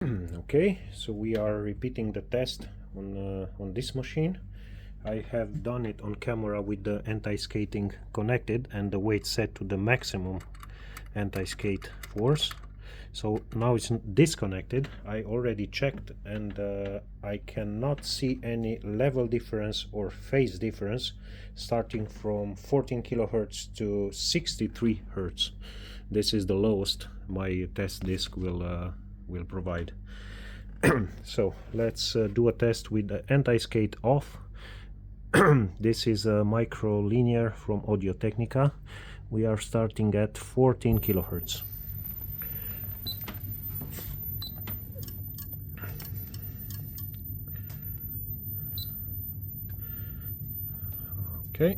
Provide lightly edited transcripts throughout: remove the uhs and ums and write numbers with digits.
Okay, so we are repeating the test on this machine. I have done it on camera with the anti-skating connected and the weight set to the maximum anti-skate force. So now it's disconnected. I already checked and I cannot see any level difference or phase difference starting from 14 kilohertz to 63 hertz. This is the lowest my test disc will provide. So let's do a test with the anti-skate off. This is a micro linear from Audio Technica. We are starting at 14 kilohertz. Okay.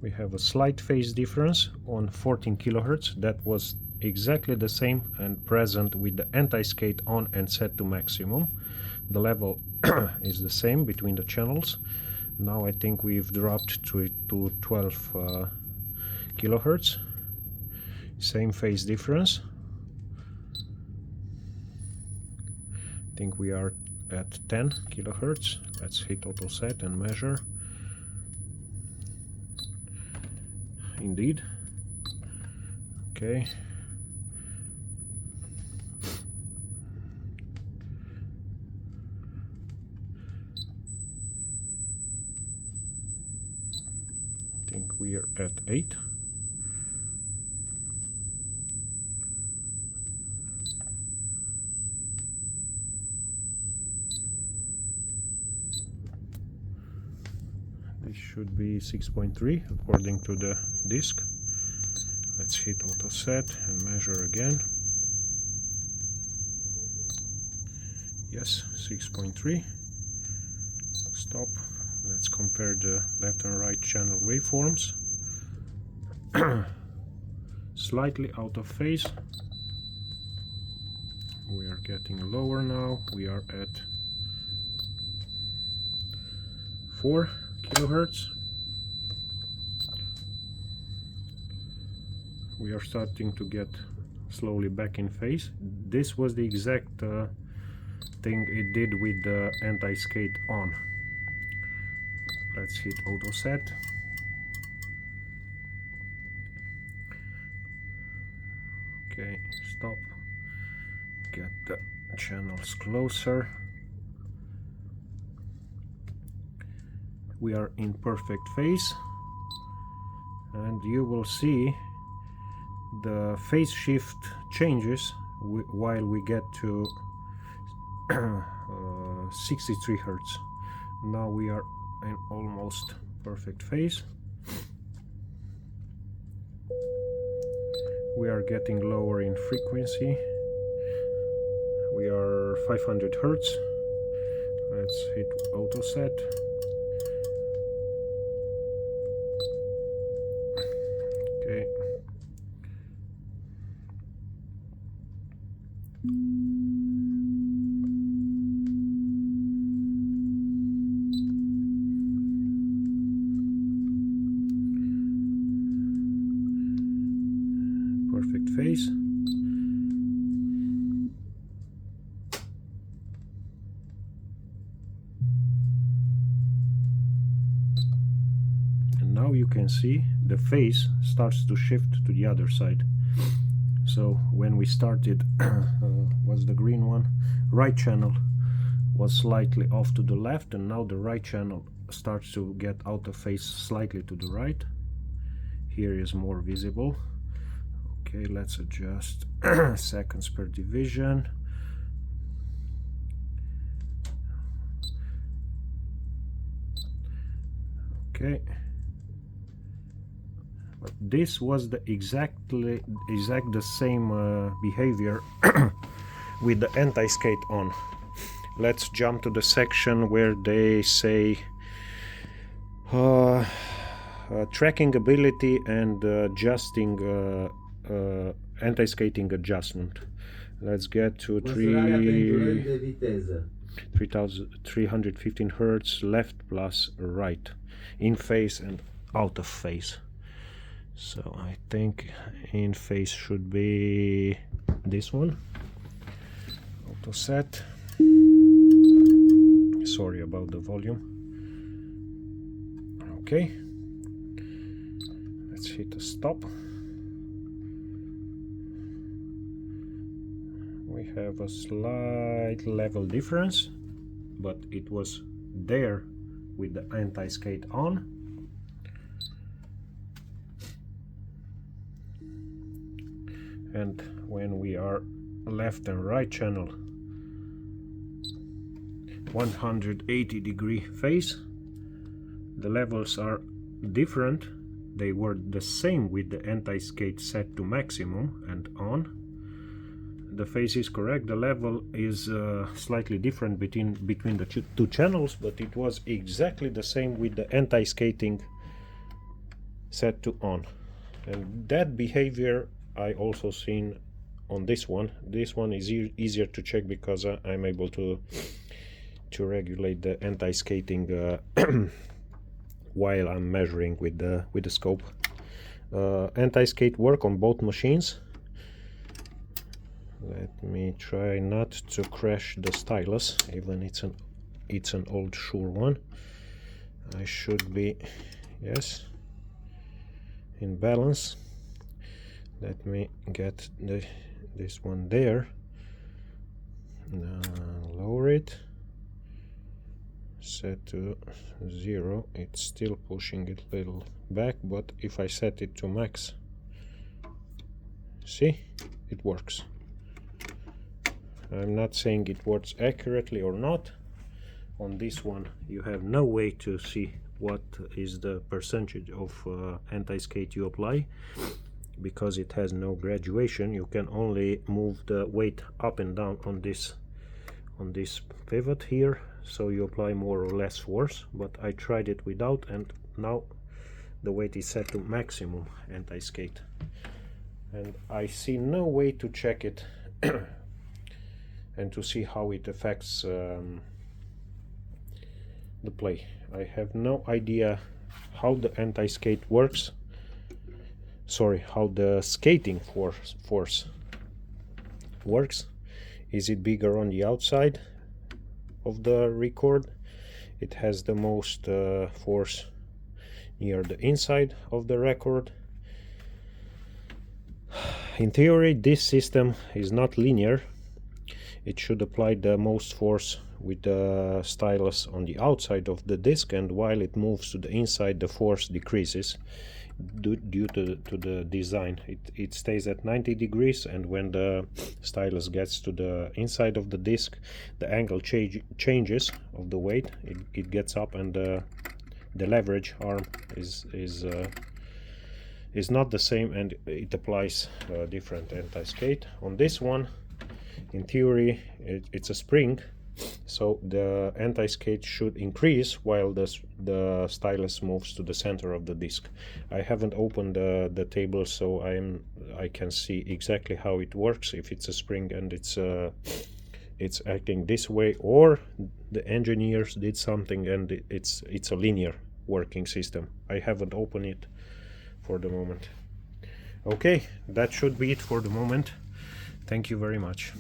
We have a slight phase difference on 14 kilohertz. That was exactly the same and present with the anti-skate on and set to maximum. The level is the same between the channels. Now I think we've dropped to 12 kilohertz. Same phase difference. I think we are at 10 kilohertz. Let's hit auto set and measure. Indeed. Okay. I think we are at 8. This should be 6.3 according to the disc. Let's hit auto set and measure again. Yes, 6.3. Stop. Let's compare the left and right channel waveforms. Slightly out of phase. We are getting lower now. We are at 4 kilohertz. We are starting to get slowly back in phase. This was the exact thing it did with the anti-skate on. Let's hit auto set. Okay, stop. Get the channels closer. We are in perfect phase, and you will see the phase shift changes while we get to 63 hertz. Now we are in almost perfect phase. We are getting lower in frequency. We are 500 hertz. Let's hit auto set. Okay. Perfect phase. And now you can see the phase starts to shift to the other side. So when we started, was the green one, right channel was slightly off to the left, and now the right channel starts to get out of phase slightly to the right. Here is more visible. Okay, let's adjust seconds per division. Okay. But this was the exact the same behavior with the anti-skate on. Let's jump to the section where they say tracking ability and adjusting anti-skating adjustment. Let's get to 315 hertz left plus right, in phase and out of phase. So I think in phase should be this one. Auto set. Sorry about the volume. Okay, let's hit a stop. We have a slight level difference, but it was there with the anti-skate on. And when we are left and right channel 180-degree phase, the levels are different. They were the same with the anti-skate set to maximum and on. The phase is correct. The level is slightly different between the two channels, but it was exactly the same with the anti-skating set to on. And that behavior I also seen on this one. This one is easier to check because I'm able to regulate the anti-skating while I'm measuring with the scope. Anti-skate work on both machines. Let me try not to crash the stylus, even it's an old Shure one. I should be, yes, in balance. Let me get this one there. Lower it. Set to 0. It's still pushing it a little back, but if I set it to max, see, it works. I'm not saying it works accurately or not. On this one you have no way to see what is the percentage of anti-skate you apply, because it has no graduation. You can only move the weight up and down on this pivot here, so you apply more or less force. But I tried it without, and now the weight is set to maximum anti-skate, and I see no way to check it and to see how it affects the play. I have no idea how the anti-skate works. Sorry, how the skating force works. Is it bigger on the outside of the record? It has the most force near the inside of the record. In theory, this system is not linear. It should apply the most force with the stylus on the outside of the disc, and while it moves to the inside, the force decreases due to the design. It stays at 90 degrees, and when the stylus gets to the inside of the disc, the angle changes of the weight. It gets up, and the leverage arm is not the same, and it applies different anti-skate. On this one, in theory, it's a spring, so the anti-skate should increase while the stylus moves to the center of the disc. I haven't opened the table, so I can see exactly how it works, if it's a spring and it's acting this way, or the engineers did something and it's a linear working system. I haven't opened it for the moment. Okay, that should be it for the moment. Thank you very much.